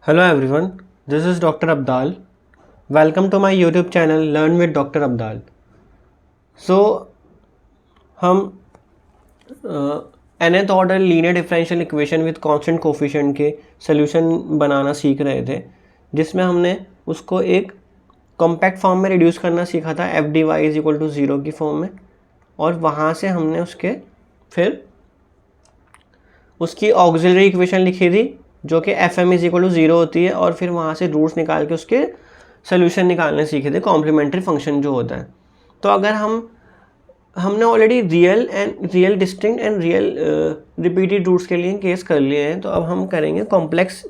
Hello everyone, this is Dr. Abdal. Welcome to my YouTube channel Learn with Dr. Abdal. हम nth order linear differential equation with constant coefficient के solution बनाना सीख रहे थे, जिसमें हमने उसको एक कॉम्पैक्ट फॉर्म में रिड्यूस करना सीखा था F D Y is equal to zero की फॉर्म में, और वहाँ से हमने उसके फिर उसकी ऑक्सिलरी इक्वेशन लिखी थी जो कि F M is equal to zero होती है, और फिर वहाँ से रूट्स निकाल के उसके सोल्यूशन निकालने सीखे थे, कॉम्प्लीमेंट्री फंक्शन जो होता है। तो अगर हमने already real distinct and real repeated roots के लिए केस कर लिए हैं, तो अब हम करेंगे complex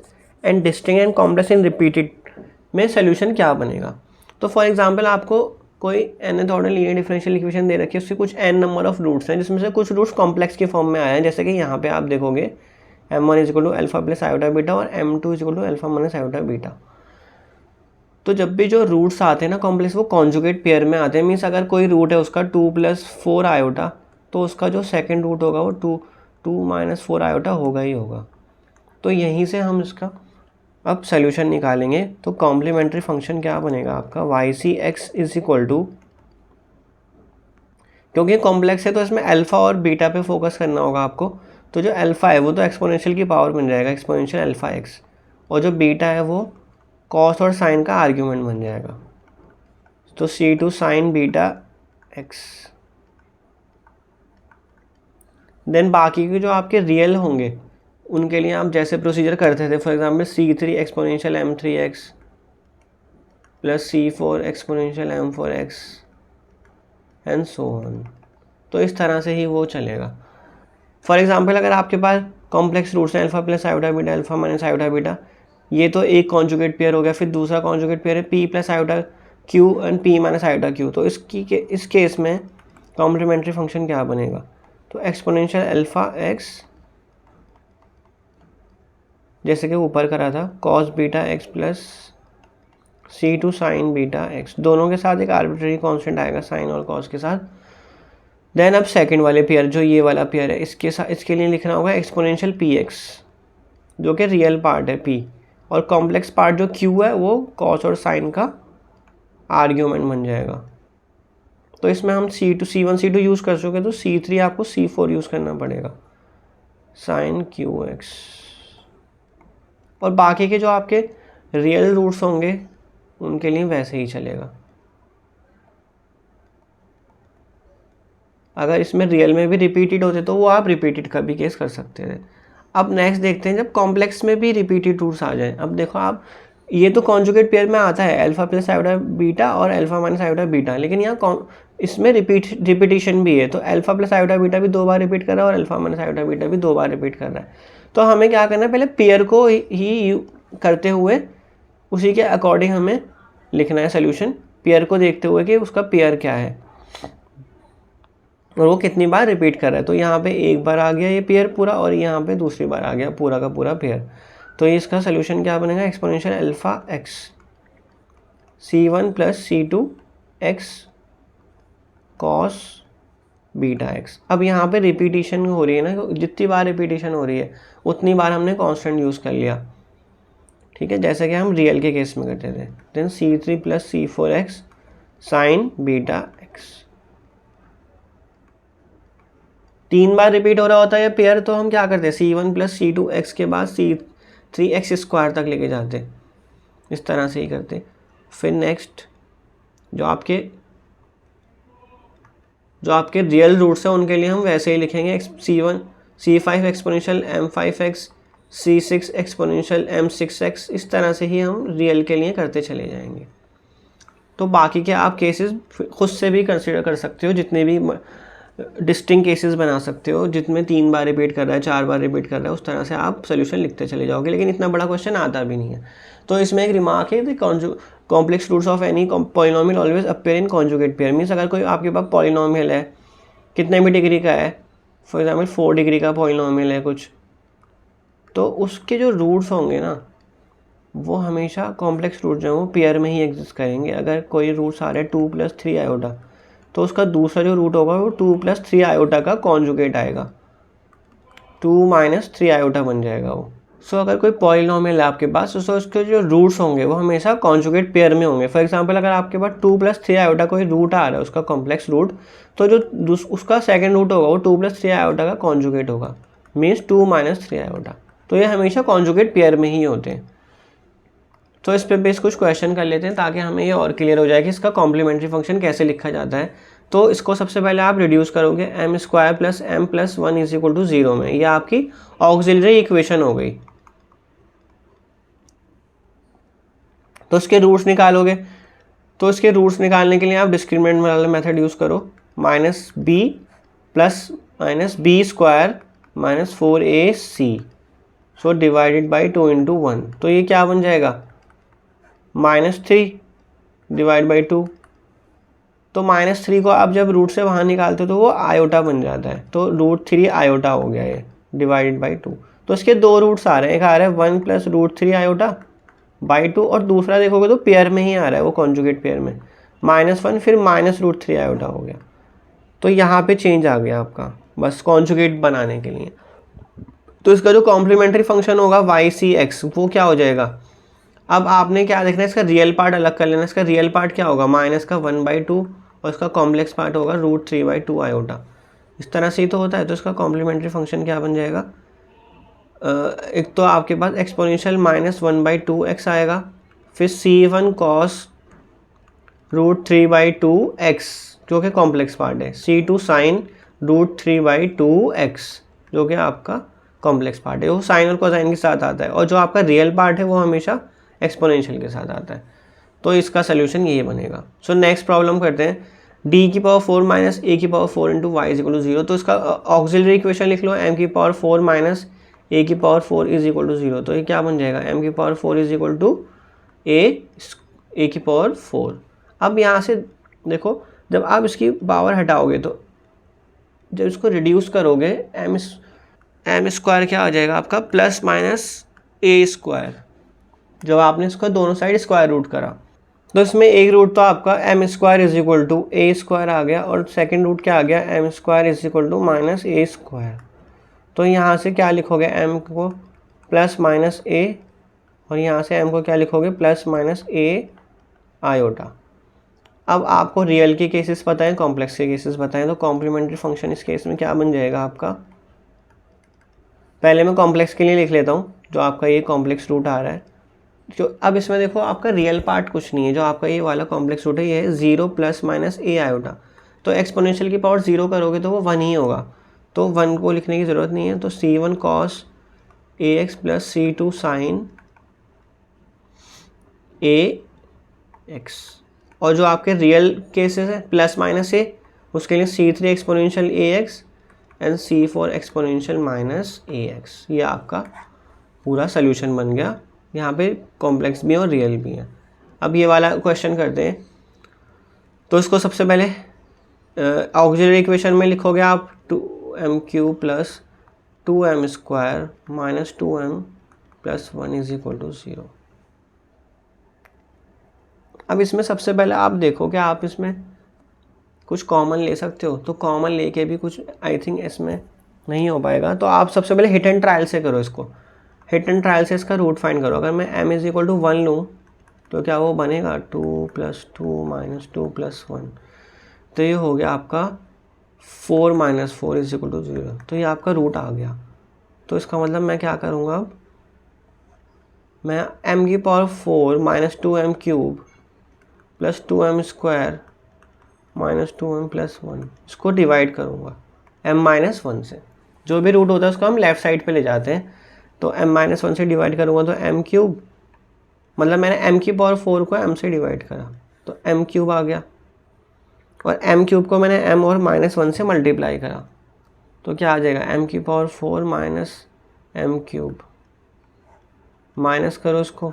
and distinct and complex and repeated में सोल्यूशन क्या बनेगा। तो फॉर एग्जांपल आपको कोई nth order linear differential equation दे रखी है, उसके कुछ n नंबर ऑफ रूट्स हैं, जिसमें से कुछ रूट्स कॉम्प्लेक्स के फॉर्म में आए हैं, जैसे कि यहाँ पे आप देखोगे m1 is equal to alpha plus iota beta और m2 is equal to alpha minus iota beta. तो जब भी जो रूट्स आते हैं ना कॉम्प्लेक्स, वो कॉन्जुगेट पेयर में आते हैं। मीन्स अगर कोई रूट है उसका 2 + 4 आयोटा, तो उसका जो सेकेंड रूट होगा वो 2 - 4 आयोटा होगा ही होगा। तो यहीं से हम इसका अब सोल्यूशन निकालेंगे। तो कॉम्प्लीमेंट्री फंक्शन क्या बनेगा आपका, Y C X is equal to, क्योंकि कॉम्प्लेक्स है तो इसमें अल्फ़ा और बीटा पे फोकस करना होगा आपको। तो जो अल्फ़ा है वो तो एक्सपोनेंशियल की पावर बन जाएगा, एक्सपोनेंशियल अल्फ़ा एक्स, और जो बीटा है वो कॉस और साइन का आर्ग्यूमेंट बन जाएगा। तो C2 sign beta x. Then बाकी के जो आपके रियल होंगे उनके लिए आप जैसे प्रोसीजर करते थे, for example C3 exponential m3x plus C4 exponential m4x and so on. तो इस तरह से ही वो चलेगा। फॉर एग्जांपल अगर आपके पास कॉम्प्लेक्स रूट्स हैं alpha plus iota beta, alpha minus iota beta, ये तो एक कॉन्जुगेट पेयर हो गया। फिर दूसरा कॉन्जुगेट पेयर है p plus iota Q and p minus iota Q. तो इस केस में कॉम्प्लीमेंट्री फंक्शन क्या बनेगा, तो एक्सपोनेंशियल अल्फा एक्स, जैसे कि ऊपर करा था, cos beta x plus C2 sign beta x. दोनों के साथ एक आर्बिट्रेरी कांस्टेंट आएगा साइन और कॉस के साथ। देन अब सेकंड वाले पेयर जो ये वाला पेयर है, इसके लिए लिखना होगा एक्सपोनेंशियल पी एक्स, जो कि रियल पार्ट है p, और कॉम्प्लेक्स पार्ट जो q है वो कॉस और साइन का आर्ग्यूमेंट बन जाएगा। तो इसमें हम C1 C2 यूज़ कर चुके, तो C3 आपको C4 यूज़ करना पड़ेगा, साइन क्यू एक्स। और बाकी के जो आपके रियल रूट्स होंगे उनके लिए वैसे ही चलेगा। अगर इसमें रियल में भी रिपीटेड होते तो वो आप रिपीटेड का भी केस कर सकते थे। अब नेक्स्ट देखते हैं जब कॉम्प्लेक्स में भी रिपीटेड रूट्स आ जाएं। अब देखो आप, ये तो कॉन्जुगेट पेयर में आता है अल्फा प्लस आयोटा बीटा और अल्फा माइनस आयोटा बीटा, लेकिन यहाँ इसमें रिपीटिशन भी है। तो अल्फा प्लस आयोटा बीटा भी 2 बार रिपीट कर रहा है और अल्फा माइनस आयोटा बीटा भी 2 बार रिपीट कर रहा है। तो हमें क्या करना है, पहले पेयर को ही करते हुए उसी के अकॉर्डिंग हमें लिखना है सोल्यूशन, पेयर को देखते हुए कि उसका पेयर क्या है और वो कितनी बार रिपीट कर रहा है। तो यहाँ पे एक बार आ गया ये पेयर पूरा, और यहाँ पे दूसरी बार आ गया पूरा का पूरा पेयर। तो इसका सोल्यूशन क्या बनेगा, exponential alpha x C1 plus C2 x cos beta x. अब यहाँ पे रिपीटिशन हो रही है ना, जितनी बार रिपीटिशन हो रही है उतनी बार हमने कांस्टेंट यूज़ कर लिया, ठीक है, जैसे कि हम रियल के केस में करते थे। Then C3 plus C4 X sine beta X. 3 बार रिपीट हो रहा होता है ये पेयर, तो हम क्या करते हैं, C1 प्लस C2 एक्स के बाद C3 एक्स स्क्वायर तक लेके जाते, इस तरह से ही करते। फिर नेक्स्ट जो आपके रियल रूट्स हैं उनके लिए हम वैसे ही लिखेंगे, C5 exponential m5x, C6 exponential m6x। इस तरह से ही हम रियल के लिए करते चले जाएंगे। तो बाकी के आप केसेस खुद से भी कंसीडर कर सकते हो, जितने भी डिस्टिंक्ट केसेस बना सकते हो, जितने 3 बार रिपीट कर रहा है, 4 बार रिपीट कर रहा है, उस तरह से आप सोल्यूशन लिखते चले जाओगे। लेकिन इतना बड़ा क्वेश्चन आता भी नहीं है। तो इसमें एक रिमार्क है, complex roots of any polynomial always appear in conjugate pair. Means अगर कोई आपके पास पॉलिनोमियल है, कितने भी डिग्री का है, फॉर एग्जाम्पल 4 डिग्री का पॉलिनोमियल है कुछ, तो उसके जो रूट्स होंगे ना वो हमेशा कॉम्प्लेक्स रूट जो है वो पेयर में ही एग्जिस्ट करेंगे। अगर कोई रूट्स आ रहे हैं 2 + 3 आयोटा, तो उसका दूसरा जो रूट होगा वो 2 + 3 आयोटा का कॉन्जुगेट आएगा, 2 - 3 आयोटा बन जाएगा वो। सो अगर कोई पॉलिनोमियल है आपके पास तो उसके जो रूट्स होंगे वो हमेशा कॉन्जुगेट पेयर में होंगे। फॉर एग्जांपल अगर आपके पास 2+3 आयोटा कोई रूट आ रहा है उसका कॉम्प्लेक्स रूट, तो जो उसका सेकंड रूट होगा वो 2+3 आयोटा का कॉन्जुगेट होगा, मीन्स 2 - 3 आयोटा। तो ये हमेशा कॉन्जुगेट पेयर में ही होते हैं। तो इस पे बेस कुछ क्वेश्चन कर लेते हैं ताकि हमें ये और क्लियर हो जाए कि इसका कॉम्प्लीमेंट्री फंक्शन कैसे लिखा जाता है। तो इसको सबसे पहले आप रिड्यूस करोगे m² + m + 1 = 0 में। ये आपकी ऑक्सिलरी इक्वेशन हो गई। तो इसके रूट्स निकालोगे, तो इसके रूट्स निकालने के लिए आप डिस्क्रिमिनेंट वाला मेथड यूज़ करो, -b + -b² - 4ac, so divided by 2 × 1। तो ये क्या बन जाएगा, -3 डिवाइड बाई 2। तो -3 को आप जब रूट से बाहर निकालते हो तो वो आयोटा बन जाता है, तो √3 आयोटा हो गया ये डिवाइडेड बाई 2। तो इसके दो रूट्स आ रहे हैं, एक आ रहा है 1 + √3 आयोटा बाई 2, और दूसरा देखोगे तो पेयर में ही आ रहा है, वो कॉन्जुगेट पेयर में, -1 फिर -√3 आयोटा हो गया। तो यहाँ पे चेंज आ गया आपका, बस कॉन्जुगेट बनाने के लिए। तो इसका जो कॉम्प्लीमेंट्री फंक्शन होगा YCX वो क्या हो जाएगा। अब आपने क्या देखना है, इसका रियल पार्ट अलग कर लेना। इसका रियल पार्ट क्या होगा, -1/2 और इसका कॉम्प्लेक्स पार्ट होगा √3/2 आयोटा। इस तरह से ही तो होता है। तो इसका कॉम्प्लीमेंट्री फंक्शन क्या बन जाएगा, एक तो आपके पास एक्सपोनेंशियल -1/2x आएगा, फिर C1 cos √3/2x जो कि कॉम्प्लेक्स पार्ट है, C2 sin √3/2x जो कि आपका कॉम्प्लेक्स पार्ट है, वो साइन और कोसाइन के साथ आता है, और जो आपका रियल पार्ट है वो हमेशा एक्सपोनेंशियल के साथ आता है। तो इसका सोल्यूशन ये बनेगा। सो नेक्स्ट प्रॉब्लम करते हैं, d⁴ - a⁴ × y = 0। तो इसका ऑक्सिलरी इक्वेशन लिख लो, m⁴ - a⁴ = 0। तो ये क्या बन जाएगा, m⁴ = a⁴। अब यहाँ से देखो, जब आप इसकी पावर हटाओगे तो जब इसको रिड्यूस करोगे m² क्या आ जाएगा आपका, ±a²। जब आपने इसका दोनों साइड स्क्वायर रूट करा तो इसमें एक रूट तो आपका m² = a² आ गया, और सेकंड रूट क्या आ गया, m² = -a²। तो यहाँ से क्या लिखोगे, m को +-a, और यहाँ से m को क्या लिखोगे, +-a आयोटा। अब आपको रियल के केसेस पता है, कॉम्प्लेक्स के केसेस बताएं, तो कॉम्प्लीमेंट्री फंक्शन इस केस में क्या बन जाएगा आपका। पहले मैं कॉम्प्लेक्स के लिए लिख लेता हूँ, जो आपका ये कॉम्प्लेक्स रूट आ रहा है। जो अब इसमें देखो आपका रियल पार्ट कुछ नहीं है, जो आपका ये वाला कॉम्प्लेक्स रूट है ये है 0 ± a आयोटा। तो एक्सपोनेंशियल की पावर 0 करोगे तो वो 1 ही होगा, तो 1 को लिखने की ज़रूरत नहीं है। तो C1 cos ax + C2 sin ax, और जो आपके रियल केसेस है +-a, उसके लिए C3 exponential ax and C4 exponential -ax। ये आपका पूरा सोल्यूशन बन गया। यहाँ पे कॉम्प्लेक्स भी है और रियल भी है। अब ये वाला क्वेश्चन करते हैं। तो इसको सबसे पहले ऑक्सिलरी इक्वेशन में लिखोगे आप 2m³ + 2m² - 2m + 1 = 0। अब इसमें सबसे पहले आप देखो कि आप इसमें कुछ कॉमन ले सकते हो, तो कॉमन लेके भी कुछ आई थिंक इसमें नहीं हो पाएगा। तो आप सबसे पहले हिट एंड ट्रायल से करो इसको, हिट एंड ट्रायल से इसका रूट फाइंड करो। अगर मैं m = 1 लूँ तो क्या वो बनेगा, 2 + 2 - 2 + 1, तो ये हो गया आपका 4 - 4 = 0। तो ये आपका रूट आ गया। तो इसका मतलब मैं क्या करूँगा, अब मैं m⁴ - 2m³ + 2m² - 2m + 1 इसको डिवाइड करूँगा m-1 से। जो भी रूट होता है उसको हम लेफ़्ट साइड पे ले जाते हैं। तो m-1 से डिवाइड करूँगा तो m³, मतलब मैंने m⁴ को m से डिवाइड करा तो m³ आ गया, और m³ को मैंने m और -1 से मल्टीप्लाई करा तो क्या आ जाएगा, m⁴ - m³ माइनस करो इसको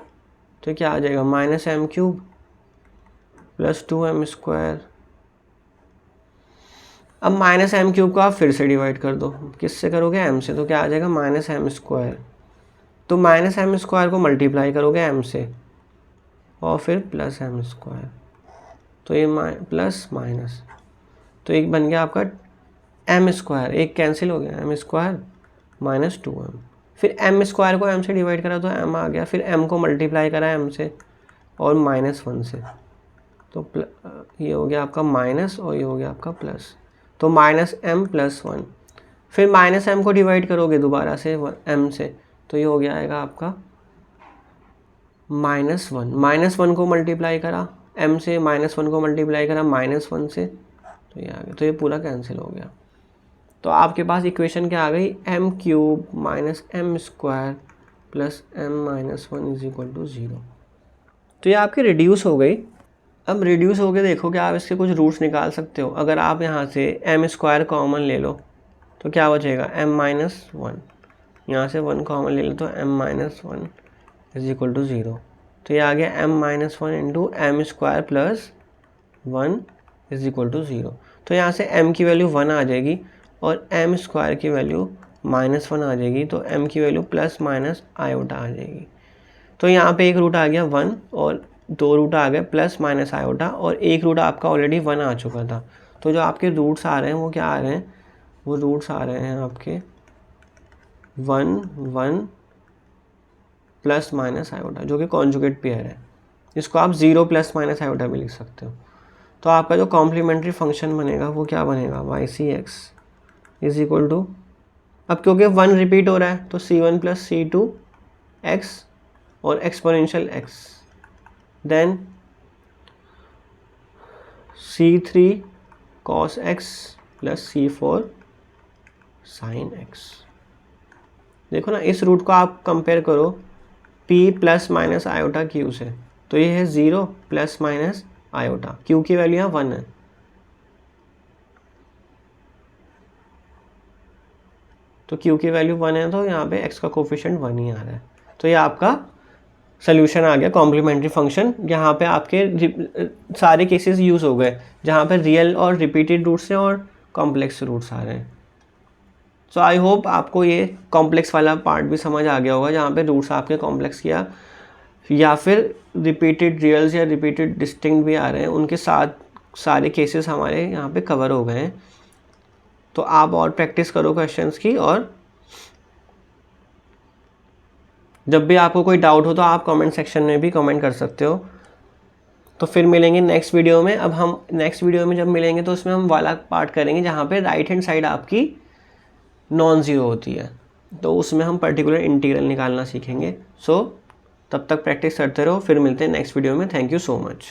तो क्या आ जाएगा, -m³ + 2m²। अब -m³ को आप फिर से डिवाइड कर दो, किससे करोगे, m से, तो क्या आ जाएगा, -m²। तो -m² को मल्टीप्लाई करोगे m से और फिर +m², तो ये प्लस माइनस, तो एक बन गया आपका m², एक कैंसिल हो गया, m² - 2m, फिर m स्क्वायर को m से डिवाइड करा तो m आ गया, फिर m को मल्टीप्लाई करा m से और -1 से, तो ये हो गया आपका माइनस और ये हो गया आपका प्लस, तो -m+1। फिर -m को डिवाइड करोगे दोबारा से m से, तो ये हो गया आएगा आपका -1। -1 को मल्टीप्लाई करा m से, -1 को मल्टीप्लाई करा -1 से, तो ये आ गया, तो ये पूरा कैंसिल हो गया। तो आपके पास इक्वेशन क्या आ गई, m³ - m² + m-1 = 0। तो ये आपकी रिड्यूस हो गई। अब रिड्यूस हो के देखो कि आप इसके कुछ रूट्स निकाल सकते हो। अगर आप यहाँ से m² कॉमन ले लो तो क्या बचेगा, m-1, यहाँ से 1 कॉमन ले लो तो m-1 = 0। तो ये आ गया m-1 × m² + 1 = 0। तो यहाँ से m की वैल्यू 1 आ जाएगी और m² की वैल्यू -1 आ जाएगी, तो m की वैल्यू ± आयोटा आ जाएगी। तो यहाँ पे एक रूट आ गया 1 और 2 रूट आ गए ± आयोटा, और एक रूट आपका ऑलरेडी 1 आ चुका था। तो जो आपके रूट्स आ रहे हैं वो क्या आ रहे हैं, वो रूट्स आ रहे हैं आपके 1 1 ± आयोटा, जो कि कॉन्जुगेट पेयर है। इसको आप 0 ± आयोटा भी लिख सकते हो। तो आपका जो कॉम्प्लीमेंट्री फंक्शन बनेगा वो क्या बनेगा, ycx = अब क्योंकि 1 रिपीट हो रहा है तो c1 + c2x और exponential x, then c3 cos x + c4 sin x। देखो ना, इस रूट को आप कंपेयर करो p ± आयोटा q से, तो ये है 0 ± आयोटा, q की वैल्यू यहाँ 1 है। तो q की वैल्यू 1 है, तो यहाँ पे x का कोफिशिएंट 1 ही आ रहा है। तो ये आपका सोल्यूशन आ गया कॉम्प्लीमेंट्री फंक्शन। यहाँ पे आपके सारे केसेस यूज़ हो गए जहाँ पे रियल और रिपीटेड रूट्स हैं और कॉम्प्लेक्स रूट्स आ रहे हैं। सो आई होप आपको ये कॉम्प्लेक्स वाला पार्ट भी समझ आ गया होगा, जहाँ पे रूट्स आपके कॉम्प्लेक्स किया या फिर रिपीटेड रियल्स या रिपीटेड डिस्टिंक्ट भी आ रहे हैं, उनके साथ सारे केसेस हमारे यहाँ पे कवर हो गए हैं। तो आप और प्रैक्टिस करो क्वेश्चंस की, और जब भी आपको कोई डाउट हो तो आप कमेंट सेक्शन में भी कमेंट कर सकते हो। तो फिर मिलेंगे नेक्स्ट वीडियो में। अब हम नेक्स्ट वीडियो में जब मिलेंगे तो उसमें हम वाला पार्ट करेंगे जहाँ पे राइट हैंड साइड आपकी नॉन ज़ीरो होती है, तो उसमें हम पर्टिकुलर इंटीग्रल निकालना सीखेंगे। सो तब तक प्रैक्टिस करते रहो, फिर मिलते हैं नेक्स्ट वीडियो में। Thank you so much.